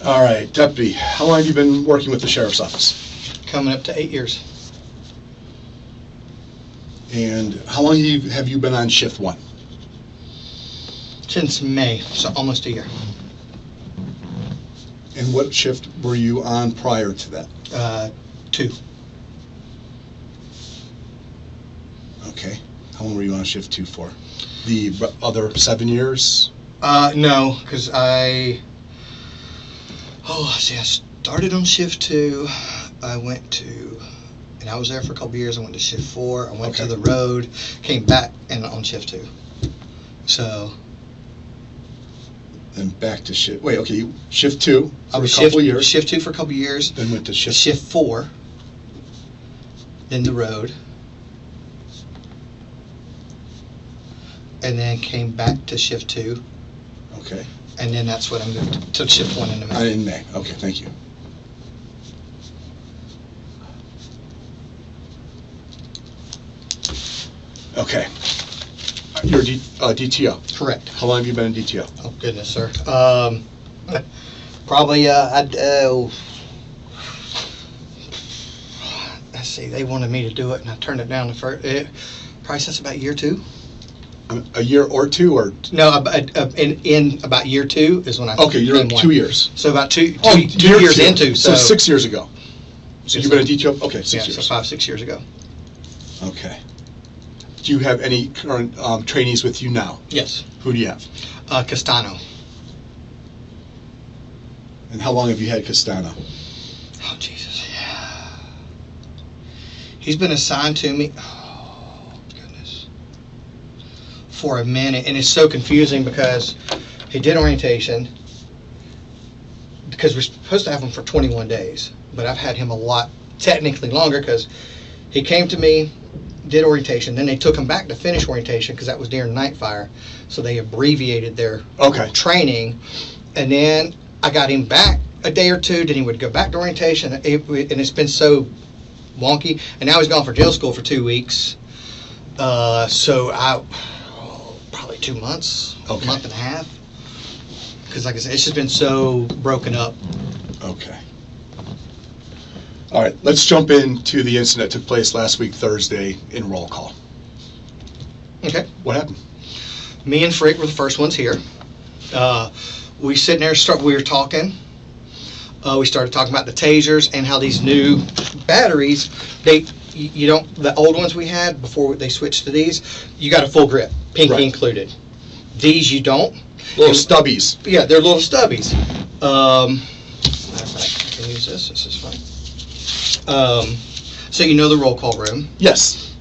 All right, Deputy, how long have you been working with the Sheriff's Office? Coming up to 8 years. And how long have you been on shift 1? Since May, so almost a year. And what shift were you on prior to that? 2. Okay. How long were you on shift 2 for? The other 7 years? No, because I started on shift 2. I went to, and I was there for a couple of years. I went to shift 4. I went to the road, came back, and on shift 2. So. Then back to shift. Wait, okay, shift 2 for a couple of years. Shift 2 for a couple of years. Then went to shift 4. Then the road. And then came back to shift 2. Okay. And then that's what I'm going to shift 1 in May. In May. Okay, thank you. Okay. You're DTO. Correct. How long have you been in DTO? Oh, goodness, sir. Probably, let's see, they wanted me to do it, and I turned it down the first, probably since about year 2. A year or 2, or? No, in about year 2 is when I Okay, you're in 2 years. So about two years into. So 6 years ago. So you've been a DTO? Okay, 6 years. So 5, 6 years ago. Okay. Do you have any current trainees with you now? Yes. Who do you have? Castano. And how long have you had Castano? Oh, Jesus. He's been assigned to me, oh, goodness, for a minute. And it's so confusing because he did orientation, because we're supposed to have him for 21 days. But I've had him a lot, technically longer, because he came to me, did orientation, then they took him back to finish orientation because that was during night fire, so they abbreviated their training, and then I got him back a day or 2, then he would go back to orientation, and it's been so wonky, and now he's gone for jail school for 2 weeks, so probably 2 months, a month and a half, because like I said, it's just been so broken up. Okay. All right, let's jump into the incident that took place last week, Thursday, in roll call. Okay. What happened? Me and Frick were the first ones here. We sitting there, we were talking. We started talking about the tasers and how these new batteries, you don't, the old ones we had before they switched to these, you got a full grip, pinky included. These you don't. Little stubbies. Yeah, they're little stubbies. Matter of fact, I can use this. This is fine. So you know the roll call room. Yes.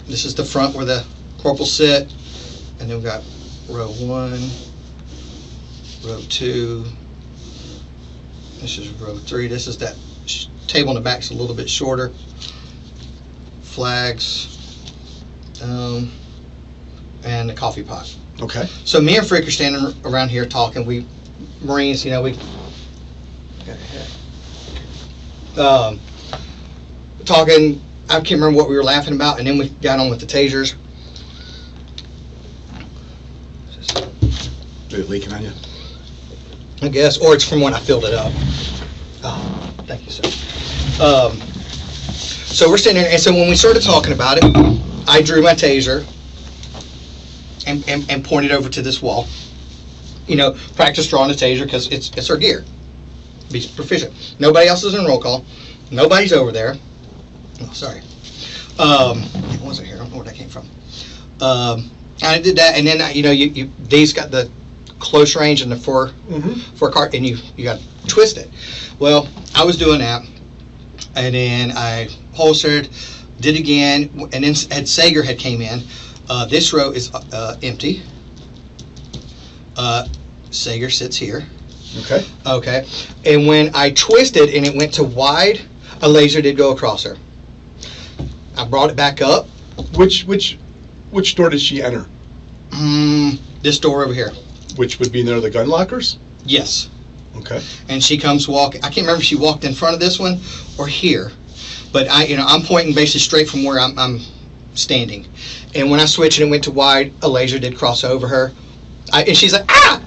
This is the front where the corporals sit, and then we've got row 1, row 2. This is row 3. This is that table in the back's a little bit shorter. Flags, and the coffee pot. Okay. So me and Frick are standing around here talking. We Marines, talking. I can't remember what we were laughing about, and then we got on with the tasers. Is it leaking on you? I guess, or it's from when I filled it up. Oh, thank you, sir. So we're standing there, and so when we started talking about it, I drew my taser and pointed over to this wall. Practice drawing the taser because it's our gear. Be proficient. Nobody else is in roll call. Nobody's over there. Oh, sorry. It wasn't here. I don't know where that came from. I did that, and then these got the close range and the for a cart, and you got to twist it. Well, I was doing that, and then I holstered, did again, and then Sager had came in. This row is empty. Sager sits here. Okay. Okay. And when I twisted and it went to wide, a laser did go across her. I brought it back up. Which door did she enter? This door over here. Which would be near the gun lockers? Yes. Okay. And she comes walking. I can't remember if she walked in front of this one or here, but I'm pointing basically straight from where I'm standing. And when I switched and it went to wide, a laser did cross over her. And she's like, ah!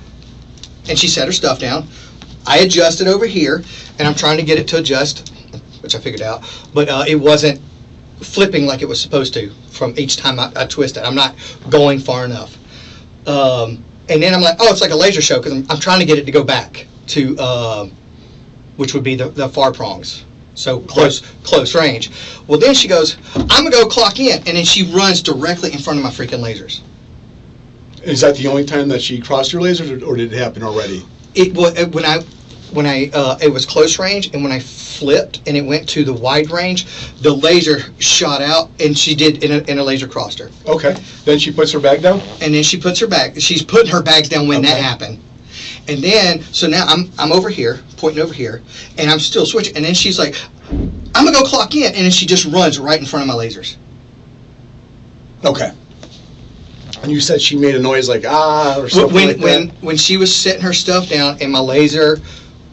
And she set her stuff down. I adjusted over here, and I'm trying to get it to adjust, which I figured out, but it wasn't flipping like it was supposed to from each time I twist it. I'm not going far enough. And then I'm like, oh, it's like a laser show, because I'm trying to get it to go back to, which would be the far prongs. So close range. Well, then she goes, I'm going to go clock in, and then she runs directly in front of my freaking lasers. Is that the only time that she crossed your lasers, or did it happen already? It was when it was close range, and when I flipped and it went to the wide range, the laser shot out, and she did in a laser crossed her. Okay. Then she puts her bag down? And then she puts her bag. She's putting her bags down when that happened. And then, so now I'm over here, pointing over here, and I'm still switching. And then she's like, I'm going to go clock in. And then she just runs right in front of my lasers. Okay. And you said she made a noise like, ah, or something like that? When she was setting her stuff down and my laser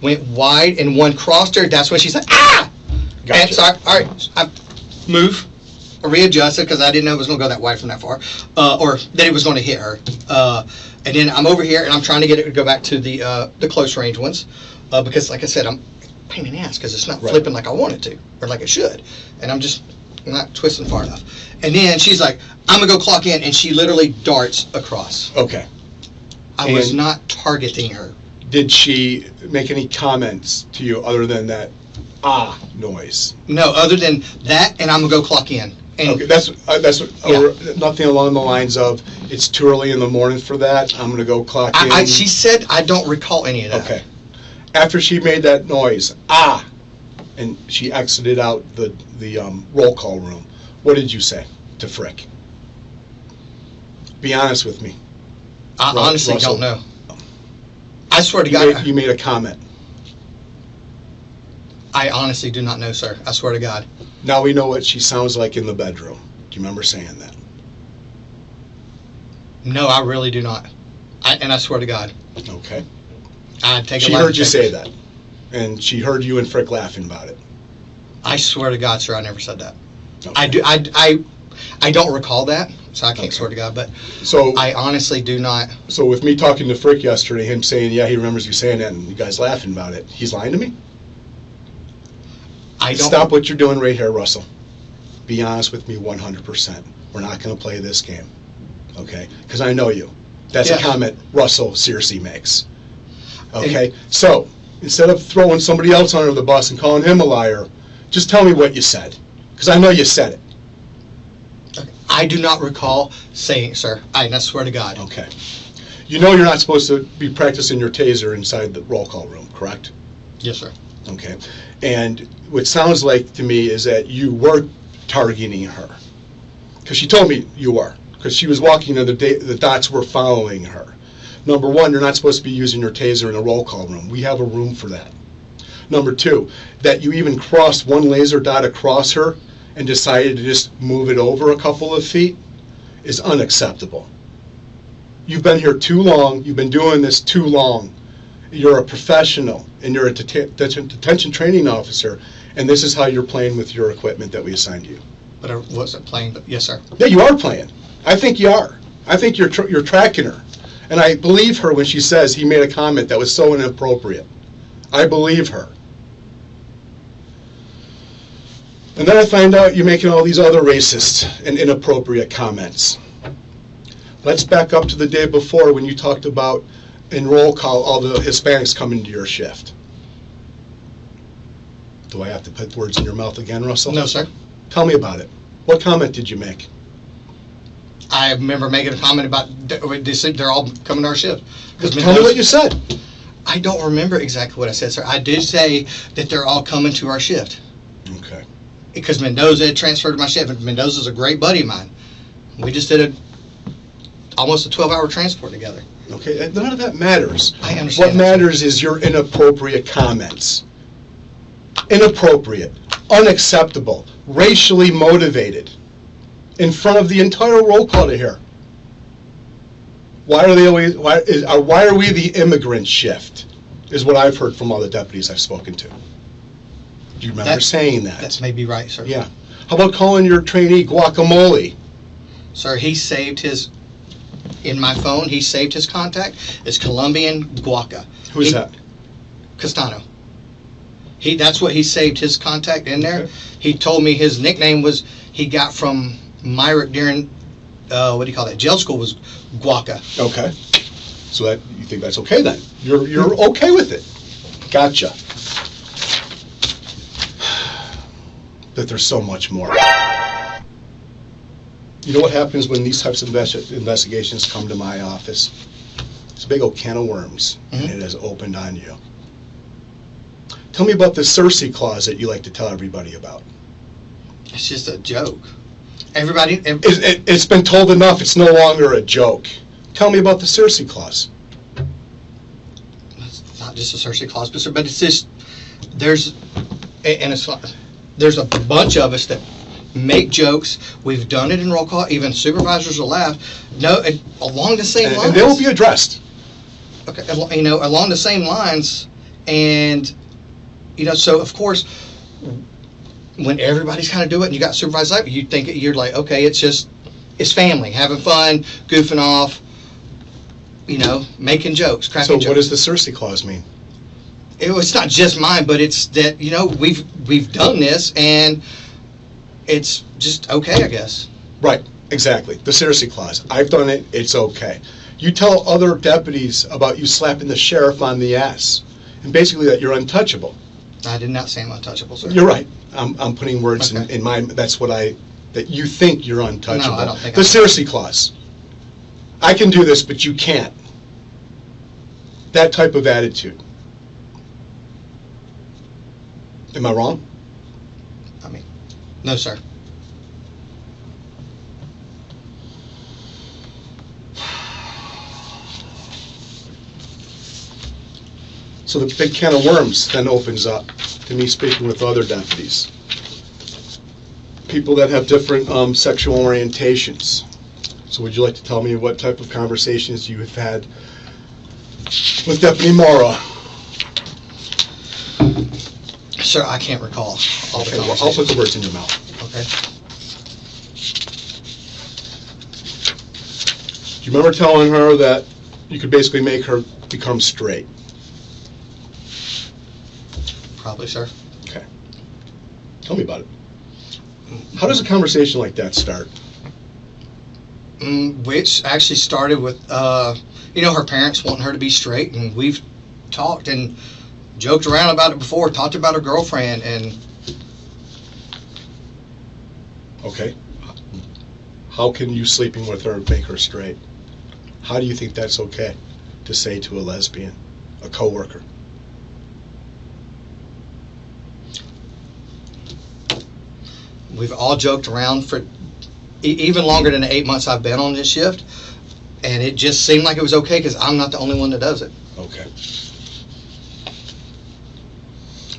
went wide and one crossed her, that's when she's like, ah! Gotcha. And so, all right, I move, readjusted, because I didn't know it was going to go that wide from that far, or that it was going to hit her. And then I'm over here, and I'm trying to get it to go back to the close range ones, because, like I said, I'm a pain in the ass, because it's not flipping like I want it to, or like it should. And I'm not twisting far enough. And then she's like, I'm going to go clock in, and she literally darts across. Okay. I was not targeting her. Did she make any comments to you other than that noise? No, other than that, and I'm going to go clock in. And okay, that's nothing along the lines of, it's too early in the morning for that, I'm going to go clock in. She said, I don't recall any of that. Okay. After she made that noise, and she exited out the roll call room, what did you say to Frick? Be honest with me. I honestly don't know. I swear to God. You made a comment. I honestly do not know, sir. I swear to God. Now we know what she sounds like in the bedroom. Do you remember saying that? No, I really do not. And I swear to God. Okay. I'd take She heard you say that. And she heard you and Frick laughing about it. I swear to God, sir, I never said that. Okay. I don't recall that, so I can't swear to God, but so I honestly do not. So with me talking to Frick yesterday, him saying, yeah, he remembers you saying that, and you guys laughing about it, he's lying to me? Stop what you're doing right here, Russell. Be honest with me 100%. We're not going to play this game, okay? Because I know you. That's a comment Russell Searcy makes, okay? So instead of throwing somebody else under the bus and calling him a liar, just tell me what you said, because I know you said it. I do not recall saying it, sir. I swear to God. Okay. You know you're not supposed to be practicing your taser inside the roll call room, correct? Yes, sir. Okay. And what sounds like to me is that you were targeting her. Because she told me you were. Because she was walking and the dots were following her. Number one, you're not supposed to be using your taser in a roll call room. We have a room for that. Number two, that you even crossed one laser dot across her and decided to just move it over a couple of feet is unacceptable. You've been here too long. You've been doing this too long. You're a professional, and you're a detention training officer, and this is how you're playing with your equipment that we assigned you. But I wasn't playing, but yes, sir. Yeah, you are playing. I think you are. I think you're tracking her. And I believe her when she says he made a comment that was so inappropriate. I believe her. And then I find out you're making all these other racist and inappropriate comments. Let's back up to the day before when you talked about in roll call all the Hispanics coming to your shift. Do I have to put words in your mouth again, Russell? No, sir. Tell me about it. What comment did you make? I remember making a comment about they're all coming to our shift. Tell me what you said. I don't remember exactly what I said, sir. I did say that they're all coming to our shift. Okay. Because Mendoza had transferred to my shift, and Mendoza's a great buddy of mine. We just did almost a 12-hour transport together. Okay, none of that matters. I understand. What matters is your inappropriate comments. Inappropriate, unacceptable, racially motivated, in front of the entire roll call to hear. Why are we the immigrant shift? Is what I've heard from all the deputies I've spoken to. Do you remember saying that? That may be right, sir. Yeah. How about calling your trainee guacamole? Sir, he saved his in my phone, he saved his contact as Colombian Guaca. Who's that? Castano. That's what he saved his contact in there. Okay. He told me his nickname was, he got from Myrick during, what do you call that, jail school, was Guaca. Okay. So that you think that's okay then? You're okay with it? Gotcha. But there's so much more. You know what happens when these types of investigations come to my office? It's a big old can of worms, and it has opened on you. Tell me about the Searcy Clause that you like to tell everybody about. It's just a joke. Everybody... It's been told enough. It's no longer a joke. Tell me about the Searcy Clause. It's not just a Searcy Clause, but it's just... There's a bunch of us that make jokes. We've done it in roll call. Even supervisors will laugh. No, along the same lines. And they will be addressed. Okay, along the same lines, and so of course, when everybody's kind of doing it, and you got supervisors like you think you're like, okay, it's family having fun, goofing off, making jokes, cracking jokes. So what does the Searcy Clause mean? It's not just mine, but it's that we've done this, and it's just okay, I guess. Right, exactly. The Searcy Clause. I've done it. It's okay. You tell other deputies about you slapping the sheriff on the ass, and basically that you're untouchable. I did not say I'm untouchable, sir. You're right. I'm putting words Okay. in my. That's what that you think you're untouchable. No, I don't think the Searcy Clause. I can do this, but you can't. That type of attitude. Am I wrong? No, sir. So the big can of worms then opens up to me speaking with other deputies. People that have different sexual orientations. So would you like to tell me what type of conversations you have had with Deputy Mora? Sir, I can't recall all the Okay, well, conversations. I'll put the words in your mouth. Okay. Do you remember telling her that you could basically make her become straight? Probably, sir. Okay. Tell me about it. How does a conversation like that start? Which actually started with, her parents wanting her to be straight, and we've talked and joked around about it before, talked about her girlfriend, and... Okay. How can you sleeping with her make her straight? How do you think that's okay to say to a lesbian, a coworker? We've all joked around for even longer than the 8 months I've been on this shift, and it just seemed like it was okay because I'm not the only one that does it. Okay.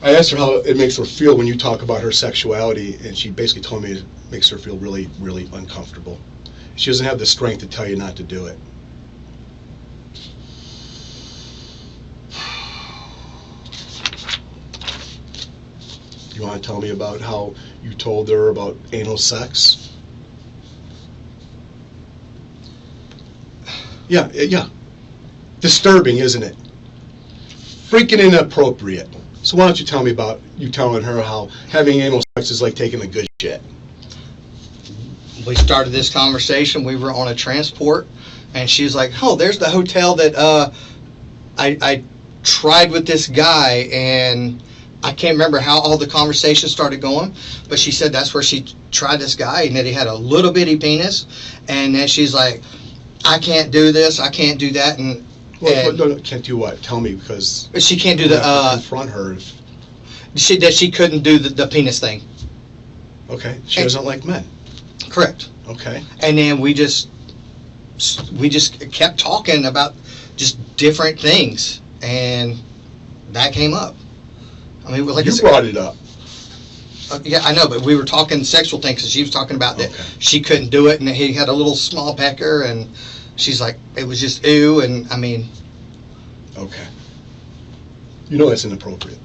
I asked her how it makes her feel when you talk about her sexuality, and she basically told me it makes her feel really, really uncomfortable. She doesn't have the strength to tell you not to do it. You want to tell me about how you told her about anal sex? Yeah. Disturbing, isn't it? Freaking inappropriate. So why don't you tell me about you telling her how having anal sex is like taking a good shit? We started this conversation. We were on a transport, and she was like, "Oh, there's the hotel that I tried with this guy," and I can't remember how all the conversation started going, but she said that's where she tried this guy, and that he had a little bitty penis, and then she's like, "I can't do this, I can't do that," and no, can't do what? Tell me, because she can't do you have to confront her. She couldn't do the penis thing. Okay, she doesn't like men. Correct. Okay. And then we just kept talking about just different things, and that came up. I mean, like You brought it up. Yeah, I know, but we were talking sexual things, and she was talking about that Okay. she couldn't do it, and he had a little small pecker, and she's like, it was just ooh, and I mean... Okay. You know that's inappropriate.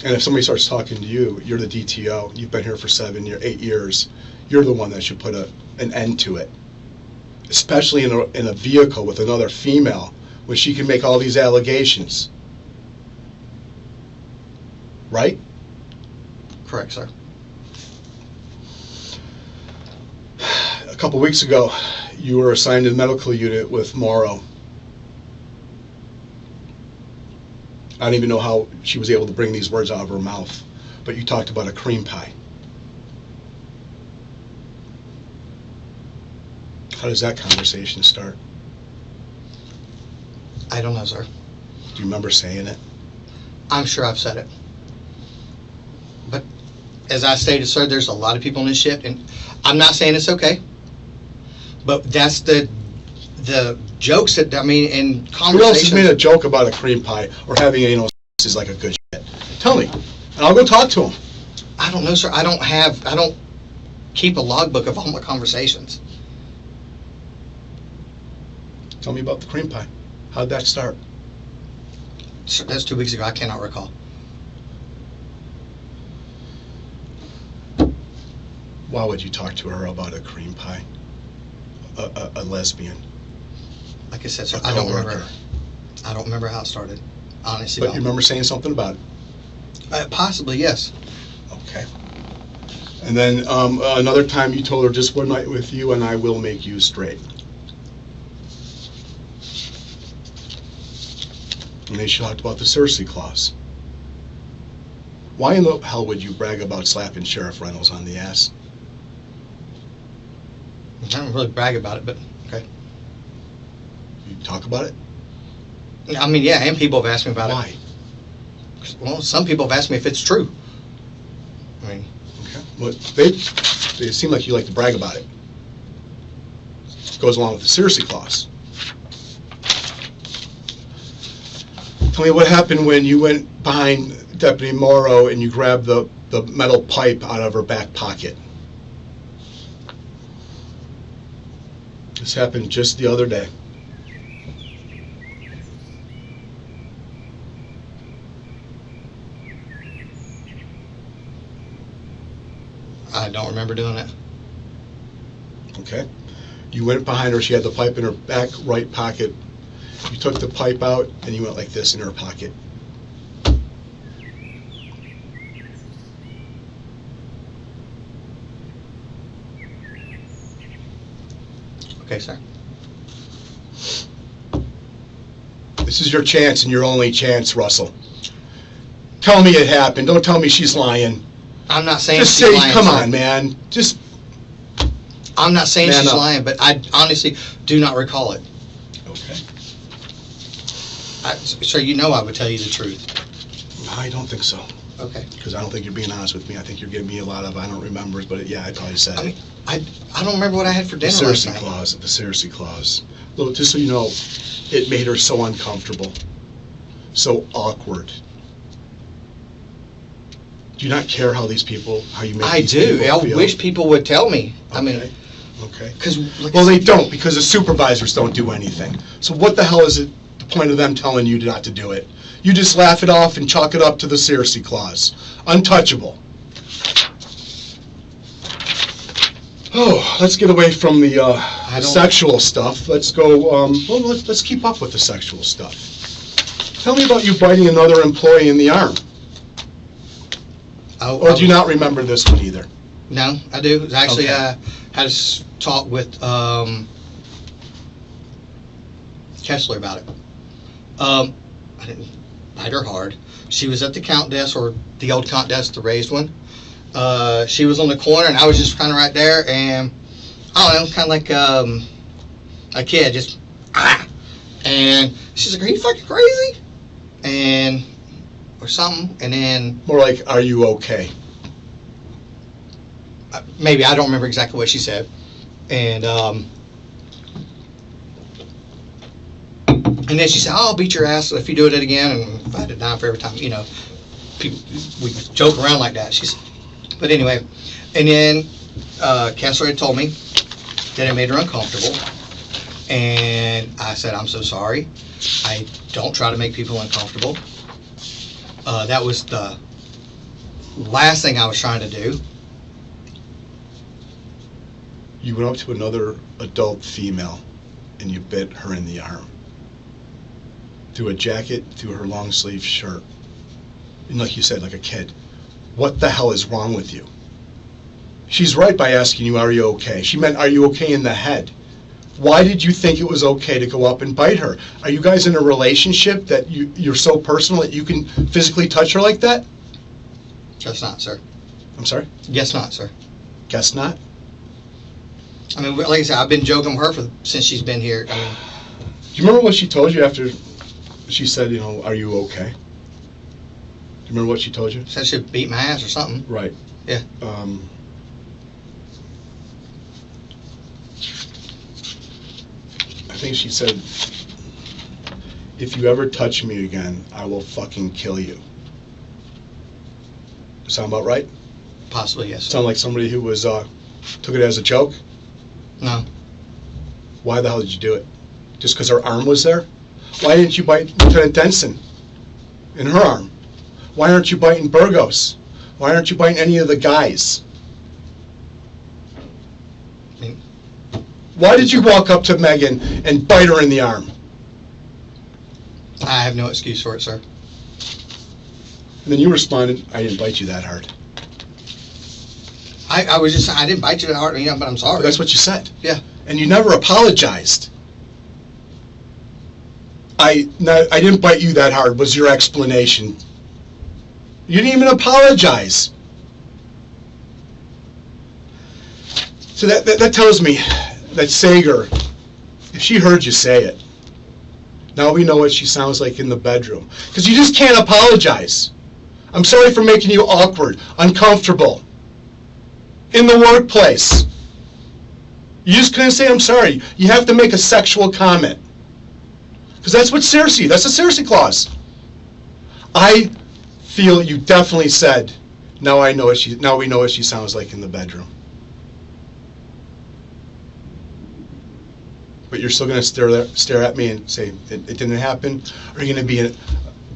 And if somebody starts talking to you, you're the DTO, you've been here for 8 years, you're the one that should put an end to it. especially in a vehicle with another female, when she can make all these allegations. Right? Correct, sir. A couple weeks ago, you were assigned to the medical unit with Morrow. I don't even know how she was able to bring these words out of her mouth, but you talked about a cream pie. How does that conversation start? I don't know, sir. Do you remember saying it? I'm sure I've said it. But as I stated, sir, there's a lot of people in this shit, and I'm not saying it's okay. But that's the jokes that, I mean, in conversations. Who else has made a joke about a cream pie or having anal is like a good shit? Tell me, and I'll go talk to him. I don't know, sir. I don't keep a logbook of all my conversations. Tell me about the cream pie. How'd that start? Sir, that's 2 weeks ago. I cannot recall. Why would you talk to her about a cream pie? A lesbian. Like I said, sir, I don't remember. I don't remember how it started. Honestly, But you remember saying something about it? Possibly, yes. Okay. And then another time you told her, just one night with you and I will make you straight. And then she talked about the Searcy Clause. Why in the hell would you brag about slapping Sheriff Reynolds on the ass? I don't really brag about it, but okay. You talk about it? I mean, yeah, and people have asked me about Why? it. Well, some people have asked me if it's true. I mean, Okay. Well, they seem like you like to brag about it. It goes along with the Searcy Clause. Tell me what happened when you went behind Deputy Morrow and you grabbed the metal pipe out of her back pocket. This happened just the other day. I don't remember doing it. Okay? You went behind her, she had the pipe in her back right pocket. You took the pipe out and you went like this in her pocket. Okay, sir. This is your chance and your only chance, Russell. Tell me it happened. Don't tell me she's lying. I'm not saying Just she's say, lying, come sir. on, man. Just I'm not saying Man she's up. lying, but I honestly do not recall it. Okay. Sir, you know I would tell you the truth. I don't think so. Okay. Because I don't think you're being honest with me. I think you're giving me a lot of I don't remember, but yeah, I probably said I mean, it. I don't remember what I had for The dinner last Searcy night. Clause, the Searcy Clause. Look, just so you know, it made her so uncomfortable, so awkward. Do you not care how you make I these do. people I feel? wish people would tell me. I mean, Okay. because Well, they don't, because the supervisors don't do anything. So what the hell is it, the point of them telling you not to do it? You just laugh it off and chalk it up to the Searcy Clause. Untouchable. Oh, let's get away from the sexual stuff. Let's go, well, let's keep up with the sexual stuff. Tell me about you biting another employee in the arm. Or do you not remember this one either? No, I do. It's actually, Okay. had a talk with Kessler about it. I didn't bite her hard. She was at the count desk, or the old count desk, the raised one. She was on the corner, and I was just kind of right there, and I don't know, kind of like a kid, just and she's like, "Are you fucking crazy?" And or something, and then More like, are you okay? maybe I don't remember exactly what she said, and then she said, "I'll beat your ass if you do it again," and I did not for every time, you know. People, we joke around like that. But anyway, and then Kessler had told me that it made her uncomfortable, and I said, "I'm so sorry. I don't try to make people uncomfortable." That was the last thing I was trying to do. You went up to another adult female and you bit her in the arm. Through a jacket, through her long sleeve shirt. And like you said, like a kid. What the hell is wrong with you? She's right by asking you, are you okay? She meant, are you okay in the head? Why did you think it was okay to go up and bite her? Are you guys in a relationship that you're so personal that you can physically touch her like that? Guess not, sir. I'm sorry? Guess not, sir. Guess not? I mean, like I said, I've been joking with her since she's been here. I mean, do you remember what she told you after she said, you know, are you okay? Do you remember what she told you? said she'd beat my ass or something. Right. Yeah. I think she said, if you ever touch me again, I will fucking kill you. Sound about right? Possibly, yes. Sound like somebody who was took it as a joke? No. Why the hell did you do it? Just because her arm was there? Why didn't you bite Lieutenant Denson in her arm? Why aren't you biting Burgos? Why aren't you biting any of the guys? I mean, why did you walk up to Megan and bite her in the arm? I have no excuse for it, sir. And then you responded, I didn't bite you that hard. I was just, I didn't bite you that hard, but I'm sorry. That's what you said. Yeah. And you never apologized. I didn't bite you that hard was your explanation. You didn't even apologize. So that tells me that Sager, if she heard you say it, now we know what she sounds like in the bedroom. Because you just can't apologize. I'm sorry for making you awkward, uncomfortable. In the workplace. You just couldn't say I'm sorry. You have to make a sexual comment. Because that's what Searcy, that's a Searcy Clause. I feel you definitely said, now we know what she sounds like in the bedroom. But you're still going to stare at me and say it didn't happen? Or are you going to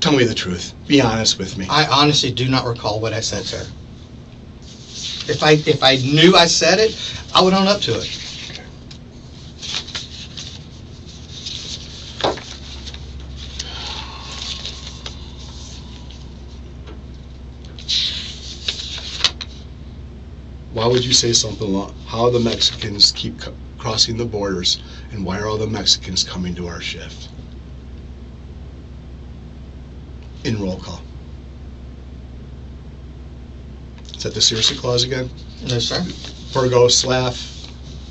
tell me the truth? Be honest with me. I honestly do not recall what I said, sir. If I knew I said it, I would own up to it. Okay. Why would you say something like, how the Mexicans keep crossing the borders, and why are all the Mexicans coming to our shift? In roll call. Is that the Searcy Clause again? No, sir. Burgos laugh,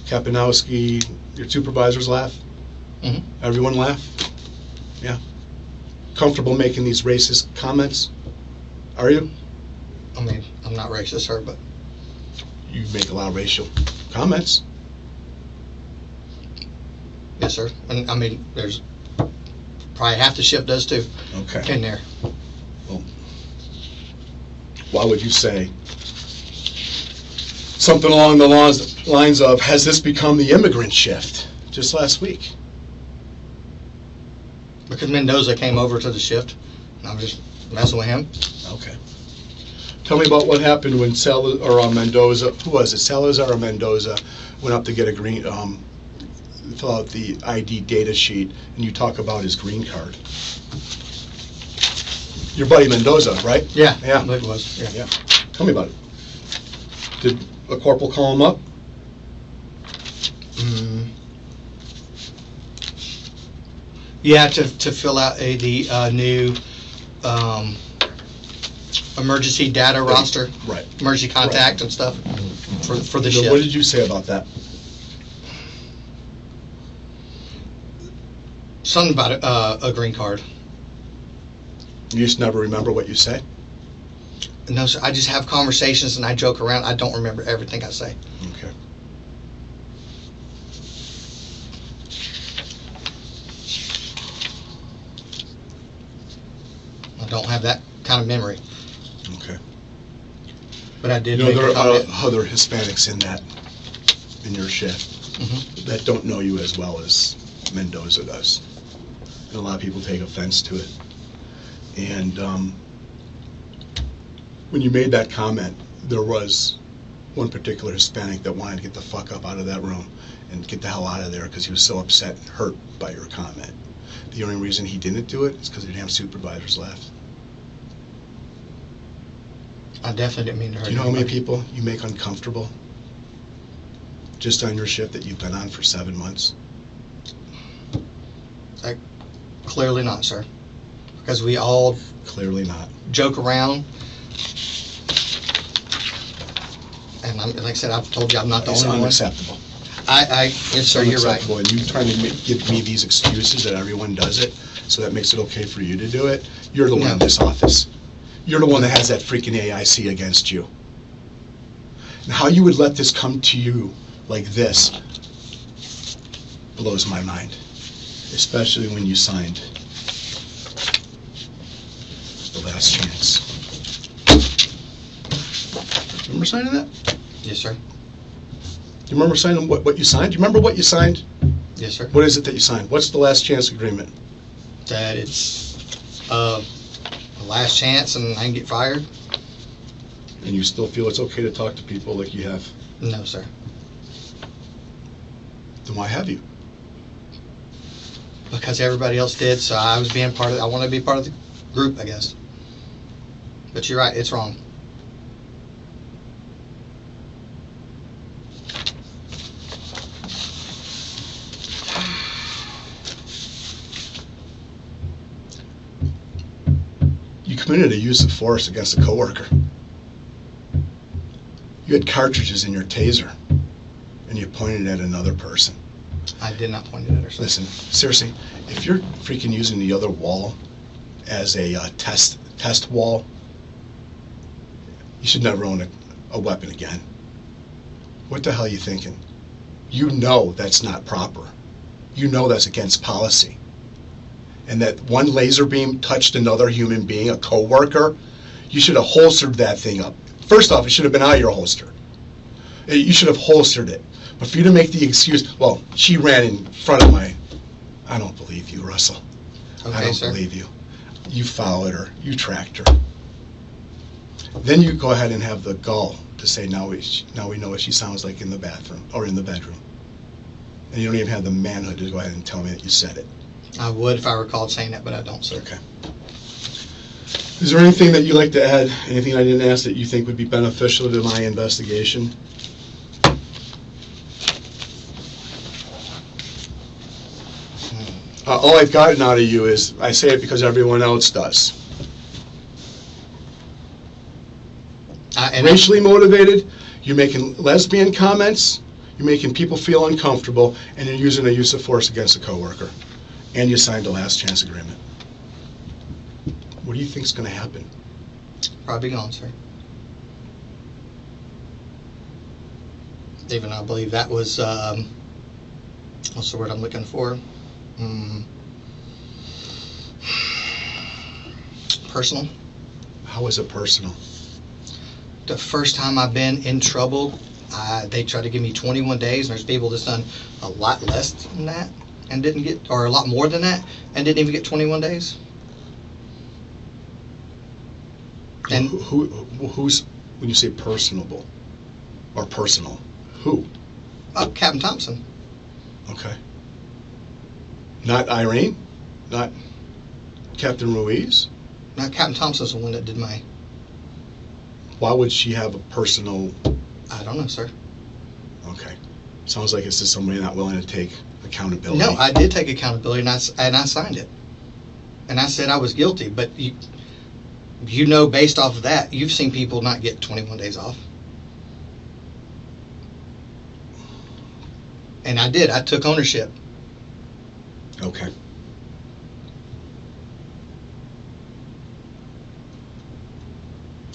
Kapanowski, your supervisors laugh? Mm-hmm. Everyone laugh? Yeah. Comfortable making these racist comments? Are you? I mean, I'm not racist, sir, but... You make a lot of racial comments. Yes, sir. And I mean, there's probably half the ship does too. Okay. In there. Well, why would you say something along the lines of, has this become the immigrant shift? Just last week. Because Mendoza came over to the shift, and I was just messing with him. Okay. Tell me about what happened when Mendoza, who was it, Salazar or Mendoza, went up to get a green, fill out the ID data sheet, and you talk about his green card. Your buddy Mendoza, right? Yeah, Yeah. I believe it was. Yeah. Tell me about it. Did a corporal call him up? Yeah, to fill out the new emergency data roster, Right. emergency contact and stuff for the So shift. what did you say about that? Something about a green card. You just never remember what you say? No, sir. I just have conversations and I joke around. I don't remember everything I say. Okay. I don't have that kind of memory. Okay. But I did You know, make there a are comment. other Hispanics in your shift that don't know you as well as Mendoza does. And a lot of people take offense to it. And when you made that comment, there was one particular Hispanic that wanted to get the fuck up out of that room and get the hell out of there because he was so upset and hurt by your comment. The only reason he didn't do it is because the damn supervisors left. I definitely didn't mean to hurt Do you know how many anybody. people you make uncomfortable just on your shift that you've been on for 7 months? Clearly not, sir. Because we all Clearly not. joke around. And like I said, I've told you I'm not the It's only one. unacceptable. Yes, sir, you're right. Unacceptable. And you trying to give me these excuses that everyone does it, so that makes it okay for you to do it. You're the one No. in this office. You're the one that has that freaking AIC against you. And how you would let this come to you like this blows my mind. Especially when you signed the last chance. Remember signing that? Yes, sir. Do you remember signing what you signed? Do you remember what you signed? Yes, sir. What is it that you signed? What's the last chance agreement? That it's a last chance and I can get fired? And you still feel it's okay to talk to people like you have? No, sir. Then why have you? Because everybody else did, so I was being part of I want to be part of the group, I guess. But you're right, it's wrong. You committed a use of force against a coworker. You had cartridges in your taser, and you pointed at another person. I did not point it at her, sir. Listen, seriously, if you're freaking using the other wall as a test wall, you should never own a weapon again. What the hell are you thinking? You know that's not proper. You know that's against policy. And that one laser beam touched another human being, a coworker, you should have holstered that thing up. First off, it should have been out of your holster. You should have holstered it. But for you to make the excuse, well, she ran in front of my... I don't believe you, Russell. Okay, I don't sir. believe you. You followed her. You tracked her. Then you go ahead and have the gall to say, now we know what she sounds like in the bathroom or in the bedroom. And you don't even have the manhood to go ahead and tell me that you said it. I would if I recalled saying that, but I don't, sir. Okay. Is there anything that you'd like to add? Anything I didn't ask that you think would be beneficial to my investigation? All I've gotten out of you is, I say it because everyone else does. Racially motivated, you're making lesbian comments, you're making people feel uncomfortable, and you're using a use of force against a coworker. And you signed a last chance agreement. What do you think's going to happen? Probably gone, sir. Even I believe that was, what's the word I'm looking for? Personal. How is it personal? The first time I've been in trouble, they tried to give me 21 days, and there's people that's done a lot less than that and didn't get, or a lot more than that and didn't even get 21 days. And Who's, when you say personable or personal, who? Captain Thompson. Okay. Not Irene? Not Captain Ruiz? Now, Captain Thompson's the one that did my, Why would she have a personal... I don't know, sir. Okay. Sounds like it's just somebody not willing to take accountability. No, I did take accountability, and I signed it. And I said I was guilty, but you know, based off of that, you've seen people not get 21 days off. And I did. I took ownership. Okay.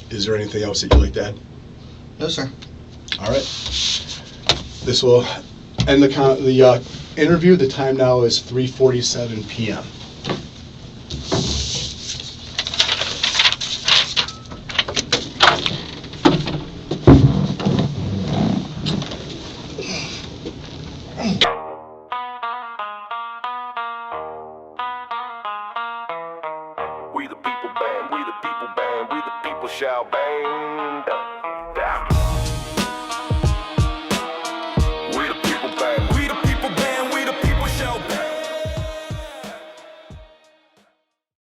Is there anything else that you'd like to add? No, sir. All right. This will end the interview. The time now is 3:47 p.m. We the people band, we the people band, we the people shall bang.